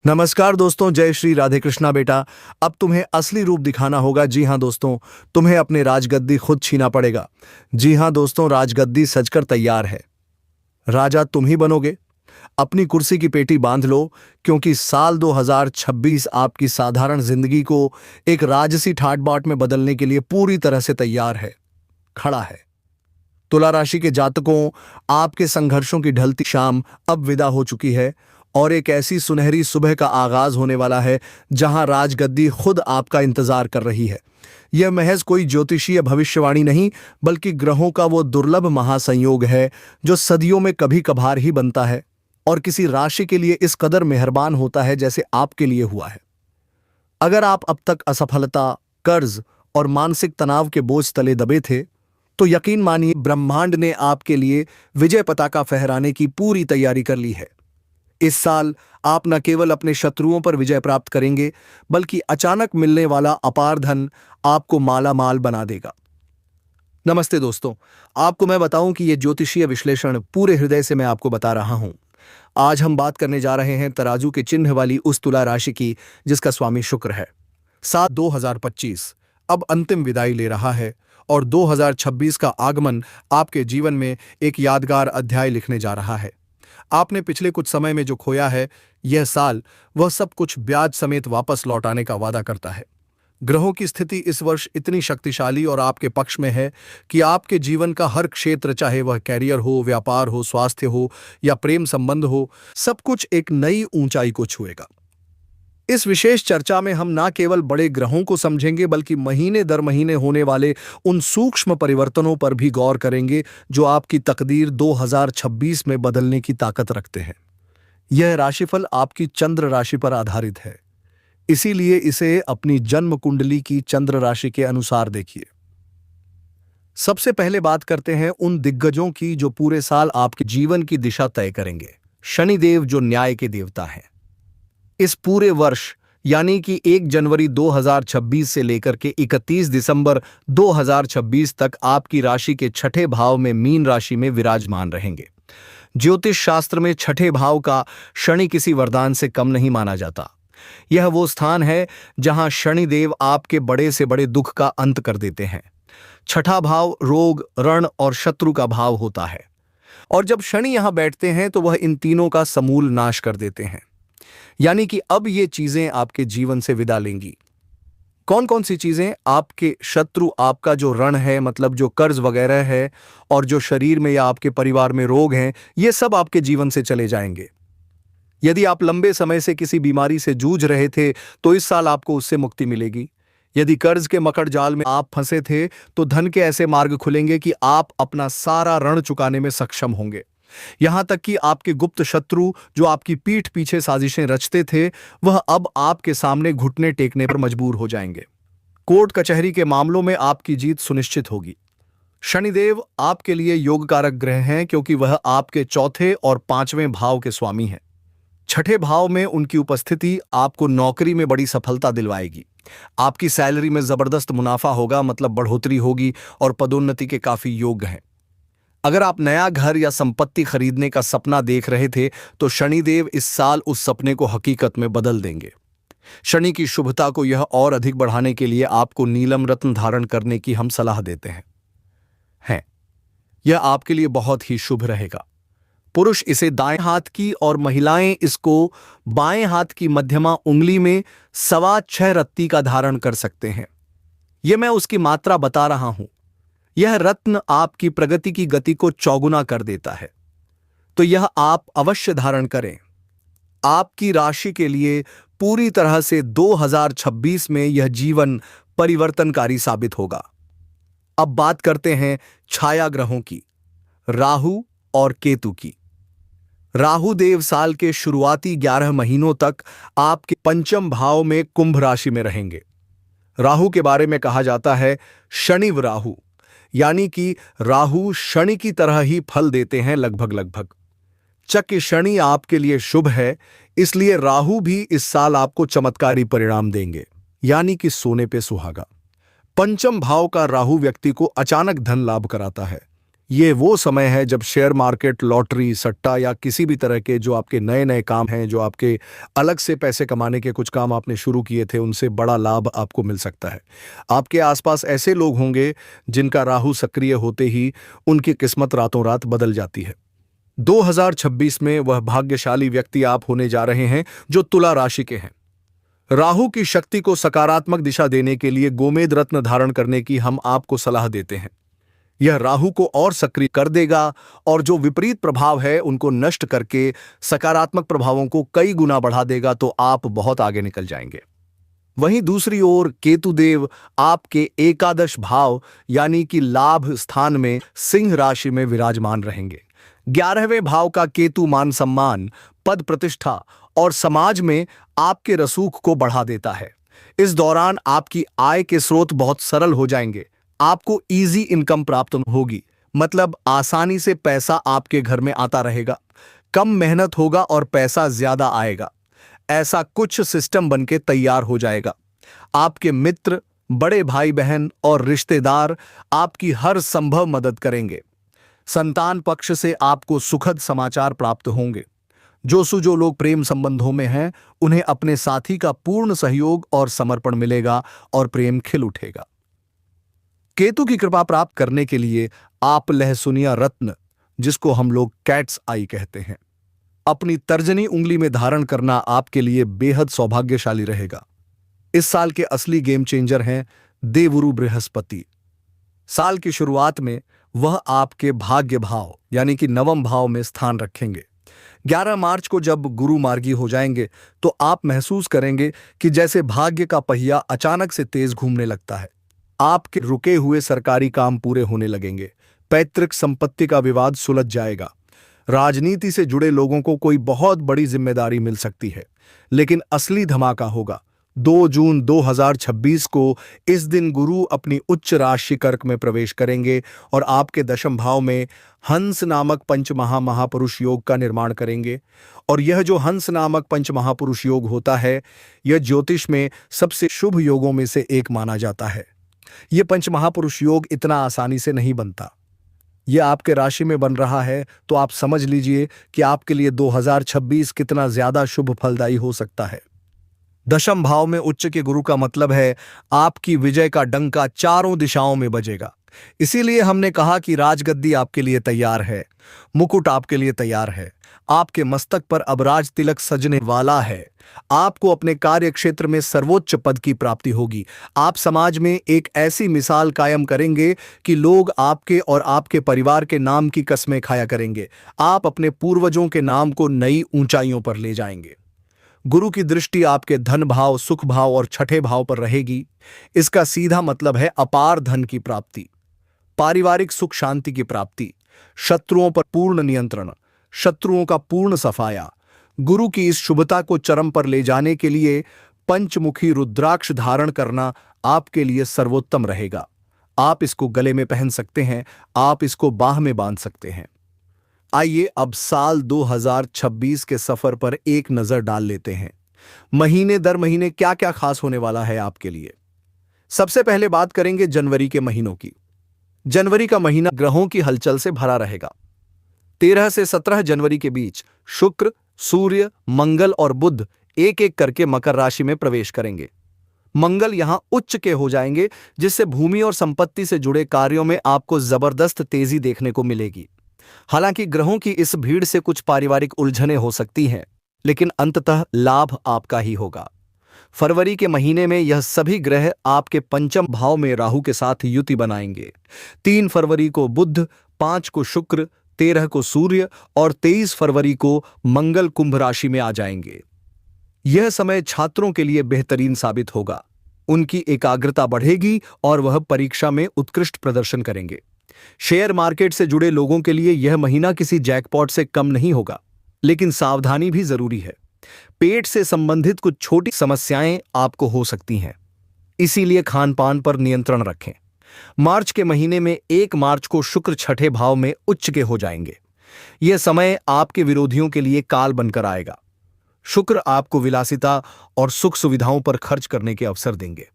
नमस्कार दोस्तों, जय श्री राधे कृष्णा बेटा। अब तुम्हें असली रूप दिखाना होगा। जी हाँ दोस्तों, तुम्हें अपने राजगद्दी खुद छीना पड़ेगा। जी हाँ दोस्तों, राजगद्दी सजकर तैयार है। राजा तुम ही बनोगे। अपनी कुर्सी की पेटी बांध लो, क्योंकि साल 2026 आपकी साधारण जिंदगी को एक राजसी ठाट बाट में बदलने के लिए पूरी तरह से तैयार है, खड़ा है। तुला राशि के जातकों, आपके संघर्षों की ढलती शाम अब विदा हो चुकी है और एक ऐसी सुनहरी सुबह का आगाज होने वाला है जहां राजगद्दी खुद आपका इंतजार कर रही है। यह महज कोई ज्योतिषीय भविष्यवाणी नहीं, बल्कि ग्रहों का वो दुर्लभ महासंयोग है जो सदियों में कभी कभार ही बनता है और किसी राशि के लिए इस कदर मेहरबान होता है जैसे आपके लिए हुआ है। अगर आप अब तक असफलता, कर्ज और मानसिक तनाव के बोझ तले दबे थे, तो यकीन मानिए ब्रह्मांड ने आपके लिए विजय पताका फहराने की पूरी तैयारी कर ली है। इस साल आप न केवल अपने शत्रुओं पर विजय प्राप्त करेंगे, बल्कि अचानक मिलने वाला अपार धन आपको माला माल बना देगा। नमस्ते दोस्तों, आपको मैं बताऊं कि यह ज्योतिषीय विश्लेषण पूरे हृदय से मैं आपको बता रहा हूं। आज हम बात करने जा रहे हैं तराजू के चिन्ह वाली उस तुला राशि की जिसका स्वामी शुक्र है। 7/2025 अब अंतिम विदाई ले रहा है और 2026 का आगमन आपके जीवन में एक यादगार अध्याय लिखने जा रहा है। आपने पिछले कुछ समय में जो खोया है, यह साल वह सब कुछ ब्याज समेत वापस लौटाने का वादा करता है। ग्रहों की स्थिति इस वर्ष इतनी शक्तिशाली और आपके पक्ष में है कि आपके जीवन का हर क्षेत्र, चाहे वह कैरियर हो, व्यापार हो, स्वास्थ्य हो या प्रेम संबंध हो, सब कुछ एक नई ऊंचाई को छुएगा। इस विशेष चर्चा में हम ना केवल बड़े ग्रहों को समझेंगे, बल्कि महीने दर महीने होने वाले उन सूक्ष्म परिवर्तनों पर भी गौर करेंगे जो आपकी तकदीर 2026 में बदलने की ताकत रखते हैं। यह राशिफल आपकी चंद्र राशि पर आधारित है, इसीलिए इसे अपनी जन्म कुंडली की चंद्र राशि के अनुसार देखिए। सबसे पहले बात करते हैं उन दिग्गजों की जो पूरे साल आपके जीवन की दिशा तय करेंगे। शनिदेव, जो न्याय के देवता हैं, इस पूरे वर्ष यानी कि 1 जनवरी 2026 से लेकर के 31 दिसंबर 2026 तक आपकी राशि के छठे भाव में मीन राशि में विराजमान रहेंगे। ज्योतिष शास्त्र में छठे भाव का शनि किसी वरदान से कम नहीं माना जाता। यह वो स्थान है जहां शनिदेव आपके बड़े से बड़े दुख का अंत कर देते हैं। छठा भाव रोग, ऋण और शत्रु का भाव होता है, और जब शनि यहां बैठते हैं तो वह इन तीनों का समूल नाश कर देते हैं। यानी कि अब ये चीजें आपके जीवन से विदा लेंगी। कौन कौन सी चीजें? आपके शत्रु, आपका जो ऋण है, मतलब जो कर्ज वगैरह है, और जो शरीर में या आपके परिवार में रोग हैं, ये सब आपके जीवन से चले जाएंगे। यदि आप लंबे समय से किसी बीमारी से जूझ रहे थे तो इस साल आपको उससे मुक्ति मिलेगी। यदि कर्ज के मकड़ जाल में आप फंसे थे तो धन के ऐसे मार्ग खुलेंगे कि आप अपना सारा ऋण चुकाने में सक्षम होंगे। यहां तक कि आपके गुप्त शत्रु जो आपकी पीठ पीछे साजिशें रचते थे, वह अब आपके सामने घुटने टेकने पर मजबूर हो जाएंगे। कोर्ट कचहरी के मामलों में आपकी जीत सुनिश्चित होगी। शनिदेव आपके लिए योग कारक ग्रह हैं, क्योंकि वह आपके चौथे और पांचवें भाव के स्वामी हैं। छठे भाव में उनकी उपस्थिति आपको नौकरी में बड़ी सफलता दिलवाएगी। आपकी सैलरी में जबरदस्त मुनाफा होगा, मतलब बढ़ोतरी होगी, और पदोन्नति के काफी योग हैं। अगर आप नया घर या संपत्ति खरीदने का सपना देख रहे थे तो शनिदेव इस साल उस सपने को हकीकत में बदल देंगे। शनि की शुभता को यह और अधिक बढ़ाने के लिए आपको नीलम रत्न धारण करने की हम सलाह देते हैं। यह आपके लिए बहुत ही शुभ रहेगा। पुरुष इसे दाएं हाथ की और महिलाएं इसको बाएं हाथ की मध्यमा उंगली में 6.25 रत्ती का धारण कर सकते हैं। यह मैं उसकी मात्रा बता रहा हूं। यह रत्न आपकी प्रगति की गति को चौगुना कर देता है, तो यह आप अवश्य धारण करें। आपकी राशि के लिए पूरी तरह से 2026 में यह जीवन परिवर्तनकारी साबित होगा। अब बात करते हैं छाया ग्रहों की, राहु और केतु की। राहु देव साल के शुरुआती 11 महीनों तक आपके पंचम भाव में कुंभ राशि में रहेंगे। राहु के बारे में कहा जाता है शनिव राहु, यानी कि राहु शनि की तरह ही फल देते हैं लगभग। चक्र शनि आपके लिए शुभ है, इसलिए राहु भी इस साल आपको चमत्कारी परिणाम देंगे, यानी कि सोने पे सुहागा। पंचम भाव का राहु व्यक्ति को अचानक धन लाभ कराता है, ये वो समय है जब शेयर मार्केट, लॉटरी, सट्टा या किसी भी तरह के जो आपके नए नए काम हैं, जो आपके अलग से पैसे कमाने के कुछ काम आपने शुरू किए थे, उनसे बड़ा लाभ आपको मिल सकता है। आपके आसपास ऐसे लोग होंगे जिनका राहु सक्रिय होते ही उनकी किस्मत रातों रात बदल जाती है। 2026 में वह भाग्यशाली व्यक्ति आप होने जा रहे हैं जो तुला राशि के हैं। राहु की शक्ति को सकारात्मक दिशा देने के लिए गोमेद रत्न धारण करने की हम आपको सलाह देते हैं। यह राहु को और सक्रिय कर देगा और जो विपरीत प्रभाव है उनको नष्ट करके सकारात्मक प्रभावों को कई गुना बढ़ा देगा, तो आप बहुत आगे निकल जाएंगे। वहीं दूसरी ओर केतुदेव आपके एकादश भाव यानी कि लाभ स्थान में सिंह राशि में विराजमान रहेंगे। 11वें भाव का केतु मान सम्मान, पद प्रतिष्ठा और समाज में आपके रसूख को बढ़ा देता है। इस दौरान आपकी आय के स्रोत बहुत सरल हो जाएंगे। आपको इजी इनकम प्राप्त होगी, मतलब आसानी से पैसा आपके घर में आता रहेगा। कम मेहनत होगा और पैसा ज्यादा आएगा। ऐसा कुछ सिस्टम बनके तैयार हो जाएगा। आपके मित्र, बड़े भाई बहन और रिश्तेदार आपकी हर संभव मदद करेंगे। संतान पक्ष से आपको सुखद समाचार प्राप्त होंगे। जो लोग प्रेम संबंधों में हैं, उन्हें अपने साथी का पूर्ण सहयोग और समर्पण मिलेगा और प्रेम खिल उठेगा। केतु की कृपा प्राप्त करने के लिए आप लहसुनिया रत्न, जिसको हम लोग कैट्स आई कहते हैं, अपनी तर्जनी उंगली में धारण करना आपके लिए बेहद सौभाग्यशाली रहेगा। इस साल के असली गेम चेंजर हैं देवगुरु बृहस्पति। साल की शुरुआत में वह आपके भाग्य भाव यानी कि नवम भाव में स्थान रखेंगे। 11 मार्च को जब गुरु मार्गी हो जाएंगे तो आप महसूस करेंगे कि जैसे भाग्य का पहिया अचानक से तेज घूमने लगता है। आपके रुके हुए सरकारी काम पूरे होने लगेंगे। पैतृक संपत्ति का विवाद सुलझ जाएगा। राजनीति से जुड़े लोगों को कोई बहुत बड़ी जिम्मेदारी मिल सकती है, लेकिन असली धमाका होगा 2 जून 2026 को। इस दिन गुरु अपनी उच्च राशि कर्क में प्रवेश करेंगे और आपके दशम भाव में हंस नामक पंचमहापुरुष योग का निर्माण करेंगे। और यह जो हंस नामक पंचमहापुरुष योग होता है, यह ज्योतिष में सबसे शुभ योगों में से एक माना जाता है। यह पंचमहापुरुष योग इतना आसानी से नहीं बनता। यह आपके राशि में बन रहा है तो आप समझ लीजिए कि आपके लिए 2026 कितना ज्यादा शुभ फलदायी हो सकता है। दशम भाव में उच्च के गुरु का मतलब है आपकी विजय का डंका चारों दिशाओं में बजेगा। इसीलिए हमने कहा कि राजगद्दी आपके लिए तैयार है, मुकुट आपके लिए तैयार है। आपके मस्तक पर अब राज तिलक सजने वाला है। आपको अपने कार्य क्षेत्र में सर्वोच्च पद की प्राप्ति होगी। आप समाज में एक ऐसी मिसाल कायम करेंगे कि लोग आपके और आपके परिवार के नाम की कस्में खाया करेंगे। आप अपने पूर्वजों के नाम को नई ऊंचाइयों पर ले जाएंगे। गुरु की दृष्टि आपके धन भाव, सुख भाव और छठे भाव पर रहेगी। इसका सीधा मतलब है अपार धन की प्राप्ति, पारिवारिक सुख शांति की प्राप्ति, शत्रुओं पर पूर्ण नियंत्रण, शत्रुओं का पूर्ण सफाया। गुरु की इस शुभता को चरम पर ले जाने के लिए पंचमुखी रुद्राक्ष धारण करना आपके लिए सर्वोत्तम रहेगा। आप इसको गले में पहन सकते हैं, आप इसको बाह में बांध सकते हैं। आइए अब साल 2026 के सफर पर एक नजर डाल लेते हैं। महीने दर महीने क्या क्या खास होने वाला है आपके लिए। सबसे पहले बात करेंगे जनवरी के महीनों की। जनवरी का महीना ग्रहों की हलचल से भरा रहेगा। 13 से 17 जनवरी के बीच शुक्र, सूर्य, मंगल और बुध एक एक करके मकर राशि में प्रवेश करेंगे। मंगल यहां उच्च के हो जाएंगे, जिससे भूमि और संपत्ति से जुड़े कार्यों में आपको जबरदस्त तेजी देखने को मिलेगी। हालांकि ग्रहों की इस भीड़ से कुछ पारिवारिक उलझनें हो सकती हैं, लेकिन अंततः लाभ आपका ही होगा। फरवरी के महीने में यह सभी ग्रह आपके पंचम भाव में राहु के साथ युति बनाएंगे। 3 फरवरी को बुध, 5 को शुक्र, 13 को सूर्य और 23 फरवरी को मंगल कुंभ राशि में आ जाएंगे। यह समय छात्रों के लिए बेहतरीन साबित होगा। उनकी एकाग्रता बढ़ेगी और वह परीक्षा में उत्कृष्ट प्रदर्शन करेंगे। शेयर मार्केट से जुड़े लोगों के लिए यह महीना किसी जैकपॉट से कम नहीं होगा, लेकिन सावधानी भी जरूरी है। पेट से संबंधित कुछ छोटी समस्याएं आपको हो सकती हैं, इसीलिए खान पान पर नियंत्रण रखें। मार्च के महीने में 1 मार्च को शुक्र छठे भाव में उच्च के हो जाएंगे। यह समय आपके विरोधियों के लिए काल बनकर आएगा। शुक्र आपको विलासिता और सुख सुविधाओं पर खर्च करने के अवसर देंगे।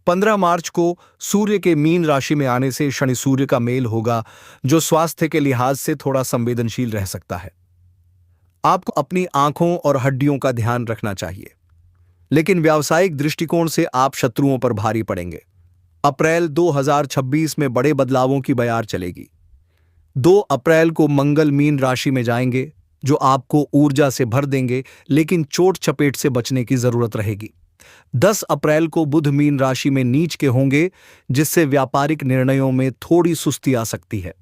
15 मार्च को सूर्य के मीन राशि में आने से शनि सूर्य का मेल होगा, जो स्वास्थ्य के लिहाज से थोड़ा संवेदनशील रह सकता है। आपको अपनी आंखों और हड्डियों का ध्यान रखना चाहिए, लेकिन व्यावसायिक दृष्टिकोण से आप शत्रुओं पर भारी पड़ेंगे। अप्रैल 2026 में बड़े बदलावों की बयार चलेगी। 2 अप्रैल को मंगल मीन राशि में जाएंगे, जो आपको ऊर्जा से भर देंगे, लेकिन चोट चपेट से बचने की जरूरत रहेगी। 10 अप्रैल को बुध मीन राशि में नीच के होंगे, जिससे व्यापारिक निर्णयों में थोड़ी सुस्ती आ सकती है।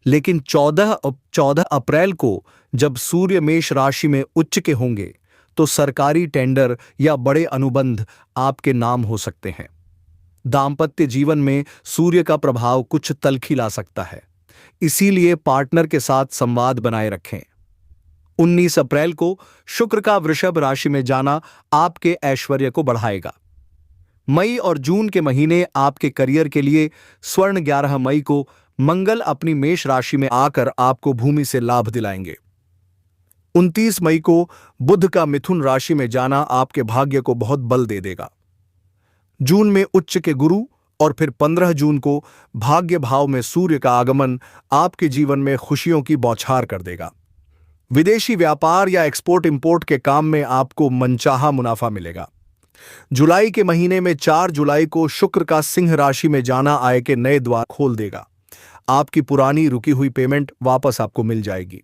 लेकिन 14 अप्रैल को जब सूर्य मेष राशि में उच्च के होंगे, तो सरकारी टेंडर या बड़े अनुबंध आपके नाम हो सकते हैं। दाम्पत्य जीवन में सूर्य का प्रभाव कुछ तल्खी ला सकता है, इसीलिए पार्टनर के साथ संवाद बनाए रखें। 19 अप्रैल को शुक्र का वृषभ राशि में जाना आपके ऐश्वर्य को बढ़ाएगा। मई और जून के महीने आपके करियर के लिए स्वर्ण। 11 मई को मंगल अपनी मेष राशि में आकर आपको भूमि से लाभ दिलाएंगे। 29 मई को बुध का मिथुन राशि में जाना आपके भाग्य को बहुत बल दे देगा। जून में उच्च के गुरु और फिर 15 जून को भाग्य भाव में सूर्य का आगमन आपके जीवन में खुशियों की बौछार कर देगा। विदेशी व्यापार या एक्सपोर्ट इंपोर्ट के काम में आपको मनचाहा मुनाफा मिलेगा। जुलाई के महीने में 4 जुलाई को शुक्र का सिंह राशि में जाना आय के नए द्वार खोल देगा। आपकी पुरानी रुकी हुई पेमेंट वापस आपको मिल जाएगी।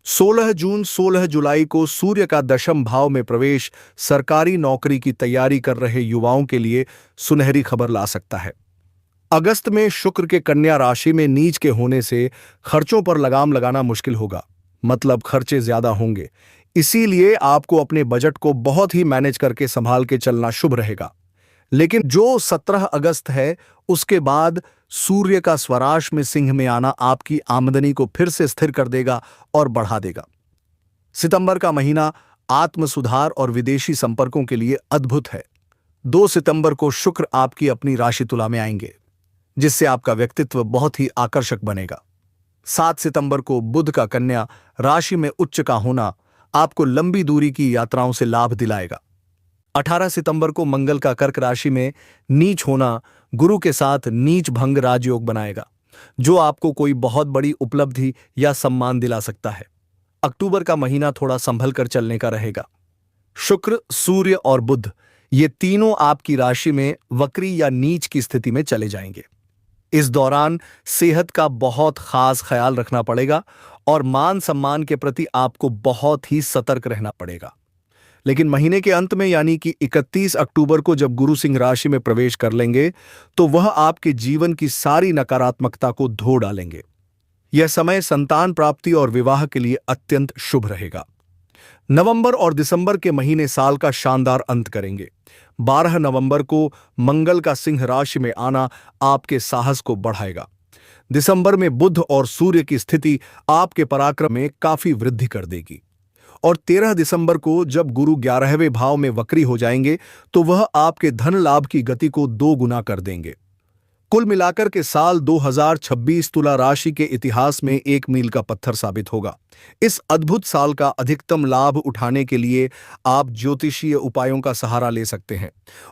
16 जुलाई को सूर्य का दशम भाव में प्रवेश सरकारी नौकरी की तैयारी कर रहे युवाओं के लिए सुनहरी खबर ला सकता है। अगस्त में शुक्र के कन्या राशि में नीच के होने से खर्चों पर लगाम लगाना मुश्किल होगा, मतलब खर्चे ज्यादा होंगे। इसीलिए आपको अपने बजट को बहुत ही मैनेज करके संभाल के चलना शुभ रहेगा। लेकिन जो 17 अगस्त है, उसके बाद सूर्य का स्वराश में सिंह में आना आपकी आमदनी को फिर से स्थिर कर देगा और बढ़ा देगा। सितंबर का महीना आत्म सुधार और विदेशी संपर्कों के लिए अद्भुत है। 2 सितंबर को शुक्र आपकी अपनी राशि तुला में आएंगे, जिससे आपका व्यक्तित्व बहुत ही आकर्षक बनेगा। 7 सितंबर को बुध का कन्या राशि में उच्च का होना आपको लंबी दूरी की यात्राओं से लाभ दिलाएगा। 18 सितंबर को मंगल का कर्क राशि में नीच होना गुरु के साथ नीच भंग राजयोग बनाएगा, जो आपको कोई बहुत बड़ी उपलब्धि या सम्मान दिला सकता है। अक्टूबर का महीना थोड़ा संभल कर चलने का रहेगा। शुक्र, सूर्य और बुध ये तीनों आपकी राशि में वक्री या नीच की स्थिति में चले जाएंगे। इस दौरान सेहत का बहुत खास ख्याल रखना पड़ेगा और मान सम्मान के प्रति आपको बहुत ही सतर्क रहना पड़ेगा। लेकिन महीने के अंत में यानी कि 31 अक्टूबर को जब गुरु सिंह राशि में प्रवेश कर लेंगे, तो वह आपके जीवन की सारी नकारात्मकता को धो डालेंगे। यह समय संतान प्राप्ति और विवाह के लिए अत्यंत शुभ रहेगा। नवंबर और दिसंबर के महीने साल का शानदार अंत करेंगे। 12 नवंबर को मंगल का सिंह राशि में आना आपके साहस को बढ़ाएगा। दिसंबर में बुध और सूर्य की स्थिति आपके पराक्रम में काफी वृद्धि कर देगी। और 13 दिसंबर को जब गुरु 11वें भाव में वक्री हो जाएंगे, तो वह आपके धन लाभ की गति को 2 गुना कर देंगे। कुल मिलाकर के साल 2026 तुला राशि के इतिहास में एक मील का पत्थर साबित होगा। इस अद्भुत साल का अधिकतम लाभ उठाने के लिए आप ज्योतिषीय उपायों का सहारा ले सकते हैं।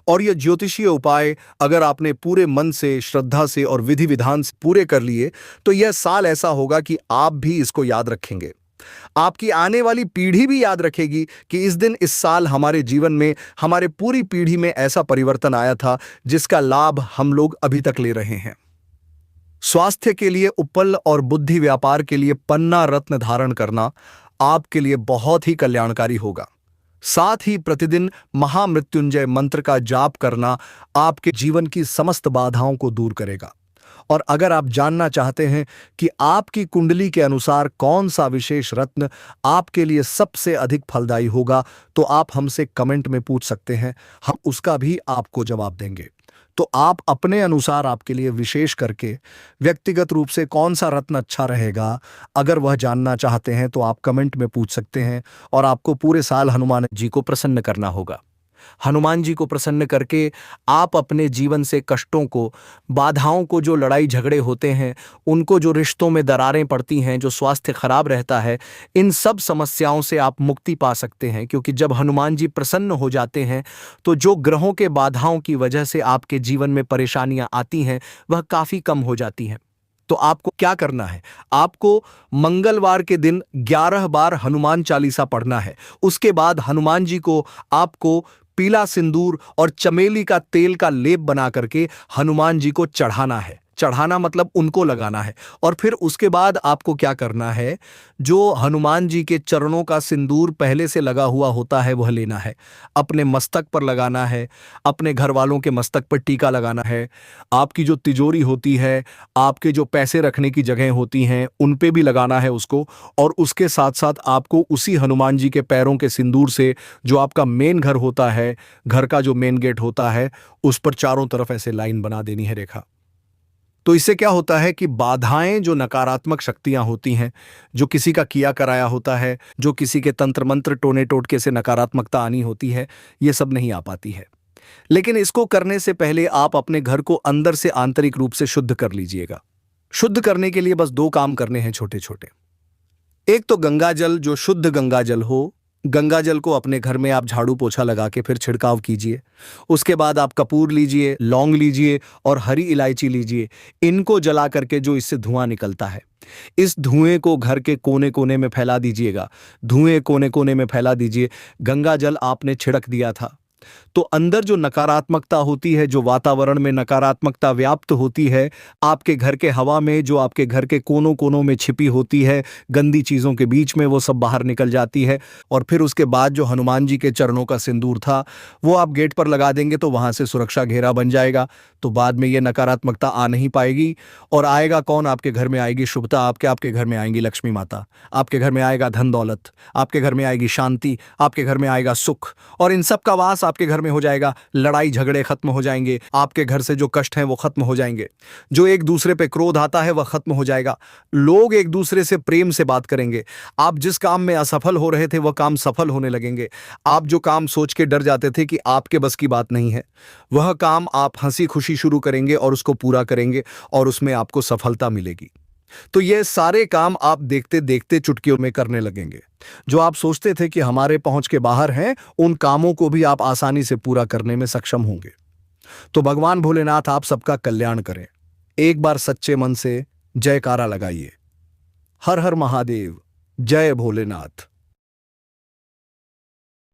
और यह ज्योतिषीय उपाय अगर आपने पूरे मन से, श्रद्धा से और विधि विधान से पूरे कर लिए, तो यह साल ऐसा होगा कि आप भी इसको याद रखेंगे। आपकी आने वाली पीढ़ी भी याद रखेगी कि इस दिन, इस साल हमारे जीवन में, हमारे पूरी पीढ़ी में ऐसा परिवर्तन आया था जिसका लाभ हम लोग अभी तक ले रहे हैं। स्वास्थ्य के लिए उपल और बुद्धि व्यापार के लिए पन्ना रत्न धारण करना आपके लिए बहुत ही कल्याणकारी होगा। साथ ही प्रतिदिन महामृत्युंजय मंत्र का जाप करना आपके जीवन की समस्त बाधाओं को दूर करेगा। और अगर आप जानना चाहते हैं कि आपकी कुंडली के अनुसार कौन सा विशेष रत्न आपके लिए सबसे अधिक फलदायी होगा, तो आप हमसे कमेंट में पूछ सकते हैं, हम उसका भी आपको जवाब देंगे। तो आप अपने अनुसार आपके लिए विशेष करके व्यक्तिगत रूप से कौन सा रत्न अच्छा रहेगा, अगर वह जानना चाहते हैं तो आप कमेंट में पूछ सकते हैं और आपको पूरे साल हनुमान जी को प्रसन्न करना होगा। हनुमान जी को प्रसन्न करके आप अपने जीवन से कष्टों को, बाधाओं को, जो लड़ाई झगड़े होते हैं उनको, जो रिश्तों में दरारें पड़ती हैं, जो स्वास्थ्य खराब रहता है, इन सब समस्याओं से आप मुक्ति पा सकते हैं। क्योंकि जब हनुमान जी प्रसन्न हो जाते हैं तो जो ग्रहों के बाधाओं की वजह से आपके जीवन में परेशानियां आती हैं वह काफी कम हो जाती हैं। तो आपको क्या करना है? आपको मंगलवार के दिन 11 बार हनुमान चालीसा पढ़ना है। उसके बाद हनुमान जी को आपको पीला सिंदूर और चमेली का तेल का लेप बना करके हनुमान जी को चढ़ाना है। चढ़ाना मतलब उनको लगाना है। और फिर उसके बाद आपको क्या करना है? जो हनुमान जी के चरणों का सिंदूर पहले से लगा हुआ होता है वह लेना है, अपने मस्तक पर लगाना है, अपने घर वालों के मस्तक पर टीका लगाना है, आपकी जो तिजोरी होती है, आपके जो पैसे रखने की जगह होती हैं उन पे भी लगाना है उसको। और उसके साथ साथ आपको उसी हनुमान जी के पैरों के सिंदूर से जो आपका मेन घर होता है, घर का जो मेन गेट होता है, उस पर चारों तरफ ऐसे लाइन बना देनी है, रेखा। तो इससे क्या होता है कि बाधाएं, जो नकारात्मक शक्तियां होती हैं, जो किसी का किया कराया होता है, जो किसी के तंत्र मंत्र टोने टोटके से नकारात्मकता आनी होती है, ये सब नहीं आ पाती है। लेकिन इसको करने से पहले आप अपने घर को अंदर से आंतरिक रूप से शुद्ध कर लीजिएगा। शुद्ध करने के लिए बस 2 काम करने हैं छोटे छोटे। एक तो गंगा जल, जो शुद्ध गंगा जल हो, गंगा जल को अपने घर में आप झाड़ू पोछा लगा के फिर छिड़काव कीजिए। उसके बाद आप कपूर लीजिए, लौंग लीजिए और हरी इलायची लीजिए। इनको जला करके जो इससे धुआं निकलता है, इस धुएं को घर के कोने कोने में फैला दीजिएगा। धुएं कोने कोने में फैला दीजिए। गंगा जल आपने छिड़क दिया था तो अंदर जो नकारात्मकता होती है, जो वातावरण में नकारात्मकता व्याप्त होती है, आपके घर के हवा में, जो आपके घर के कोनों कोनों में छिपी होती है, गंदी चीजों के बीच में, वो सब बाहर निकल जाती है। और फिर उसके बाद जो हनुमान जी के चरणों का सिंदूर था वो आप गेट पर लगा देंगे तो वहां से सुरक्षा घेरा बन जाएगा। तो बाद में ये नकारात्मकता आ नहीं पाएगी। और आएगा कौन? आपके घर में आएगी शुभता, आपके घर में आएंगी लक्ष्मी माता, आपके घर में आएगा धन दौलत, आपके घर में आएगी शांति, आपके घर में आएगा सुख। और इन सब का वास आपके घर में हो जाएगा। लड़ाई झगड़े खत्म हो जाएंगे, आपके घर से जो कष्ट हैं वो खत्म हो जाएंगे, जो एक दूसरे पे क्रोध आता है वह खत्म हो जाएगा। लोग एक दूसरे से प्रेम से बात करेंगे। आप जिस काम में असफल हो रहे थे वह काम सफल होने लगेंगे। आप जो काम सोच के डर जाते थे कि आपके बस की बात नहीं है, वह काम आप हंसी खुशी शुरू करेंगे और उसको पूरा करेंगे और उसमें आपको सफलता मिलेगी। तो ये सारे काम आप देखते देखते चुटकियों में करने लगेंगे। जो आप सोचते थे कि हमारे पहुंच के बाहर हैं, उन कामों को भी आप आसानी से पूरा करने में सक्षम होंगे। तो भगवान भोलेनाथ आप सबका कल्याण करें। एक बार सच्चे मन से जयकारा लगाइए। हर हर महादेव, जय भोलेनाथ।